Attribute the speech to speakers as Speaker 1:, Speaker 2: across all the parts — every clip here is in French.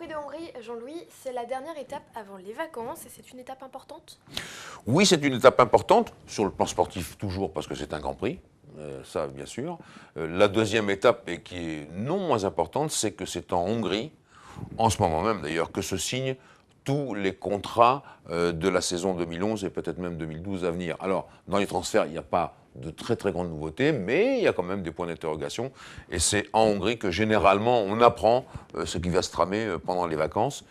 Speaker 1: Prix de Hongrie, Jean-Louis, c'est la dernière étape avant les vacances et c'est une étape importante?
Speaker 2: Oui, c'est une étape importante, sur le plan sportif toujours, parce que c'est un Grand Prix, ça bien sûr. La deuxième étape, et qui est non moins importante, c'est que c'est en Hongrie, en ce moment même d'ailleurs, que se signent tous les contrats de la saison 2011 et peut-être même 2012 à venir. Alors, dans les transferts, il n'y a pas de très très grandes nouveautés, mais il y a quand même des points d'interrogation. Et c'est en Hongrie que généralement on apprend ce qui va se tramer pendant les vacances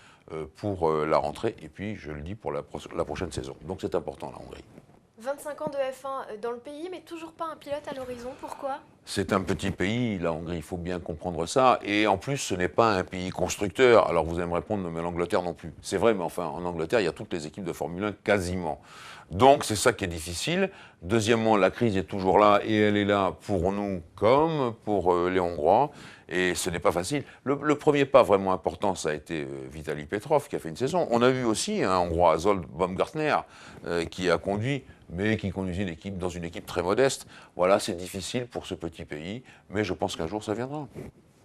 Speaker 2: pour la rentrée, et puis je le dis pour la prochaine saison. Donc c'est important la Hongrie.
Speaker 1: 25 ans de F1 dans le pays, mais toujours pas un pilote à l'horizon, pourquoi?
Speaker 2: C'est un petit pays, la Hongrie, il faut bien comprendre ça. Et en plus, ce n'est pas un pays constructeur. Alors vous allez me répondre, mais l'Angleterre non plus. C'est vrai, mais enfin, en Angleterre, il y a toutes les équipes de Formule 1 quasiment. Donc c'est ça qui est difficile. Deuxièmement, la crise est toujours là et elle est là pour nous comme pour les Hongrois. Et ce n'est pas facile. Le premier pas vraiment important, ça a été Vitaly Petrov qui a fait une saison. On a vu aussi un Hongrois, Zsolt Baumgartner, qui a conduit, mais qui conduisait l'équipe dans une équipe très modeste. Voilà, c'est difficile pour ce petit pays, mais je pense qu'un jour ça viendra.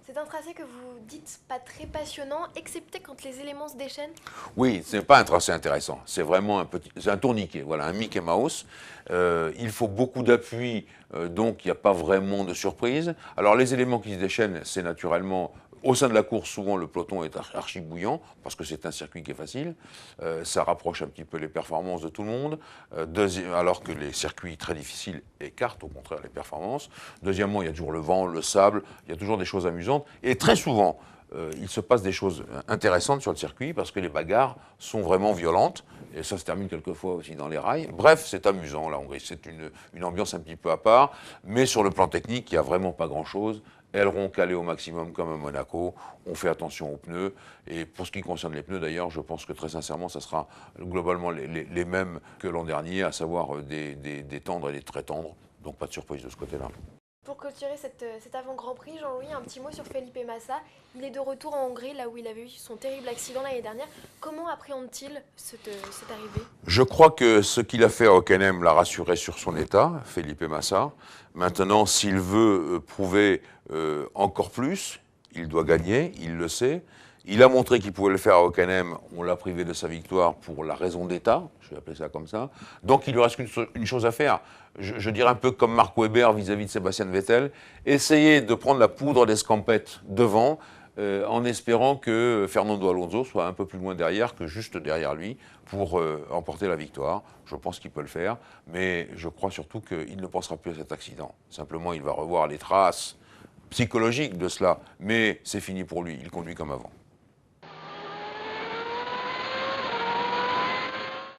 Speaker 1: C'est un tracé que vous dites pas très passionnant, excepté quand les éléments se déchaînent.
Speaker 2: Oui, ce n'est pas un tracé intéressant. C'est vraiment c'est un tourniquet, voilà, un Mickey Mouse. Il faut beaucoup d'appui, donc il n'y a pas vraiment de surprise. Alors les éléments qui se déchaînent, c'est naturellement au sein de la course, souvent le peloton est archi bouillant parce que c'est un circuit qui est facile. Ça rapproche un petit peu les performances de tout le monde, alors que les circuits très difficiles écartent au contraire les performances. Deuxièmement, il y a toujours le vent, le sable, il y a toujours des choses amusantes. Et très souvent, il se passe des choses intéressantes sur le circuit parce que les bagarres sont vraiment violentes. Et ça se termine quelquefois aussi dans les rails. Bref, c'est amusant, la Hongrie. C'est une ambiance un petit peu à part. Mais sur le plan technique, il n'y a vraiment pas grand-chose. Ailerons calés au maximum comme à Monaco. On fait attention aux pneus. Et pour ce qui concerne les pneus, d'ailleurs, je pense que très sincèrement, ça sera globalement les mêmes que l'an dernier, à savoir des tendres et des très tendres. Donc pas de surprise de ce côté-là.
Speaker 1: Pour clôturer cet avant-Grand Prix, Jean-Louis, un petit mot sur Felipe Massa. Il est de retour en Hongrie, là où il avait eu son terrible accident l'année dernière. Comment appréhende-t-il cette arrivée?
Speaker 2: Je crois que ce qu'il a fait à Hockenheim l'a rassuré sur son état, Felipe Massa. Maintenant, s'il veut prouver encore plus, il doit gagner, il le sait. Il a montré qu'il pouvait le faire à Hockenheim, on l'a privé de sa victoire pour la raison d'État, je vais appeler ça comme ça. Donc il lui reste une chose à faire, je dirais un peu comme Mark Webber vis-à-vis de Sébastien Vettel, essayer de prendre la poudre d'escampette devant, en espérant que Fernando Alonso soit un peu plus loin derrière que juste derrière lui pour emporter la victoire. Je pense qu'il peut le faire, mais je crois surtout qu'il ne pensera plus à cet accident. Simplement, il va revoir les traces psychologiques de cela, mais c'est fini pour lui, il conduit comme avant.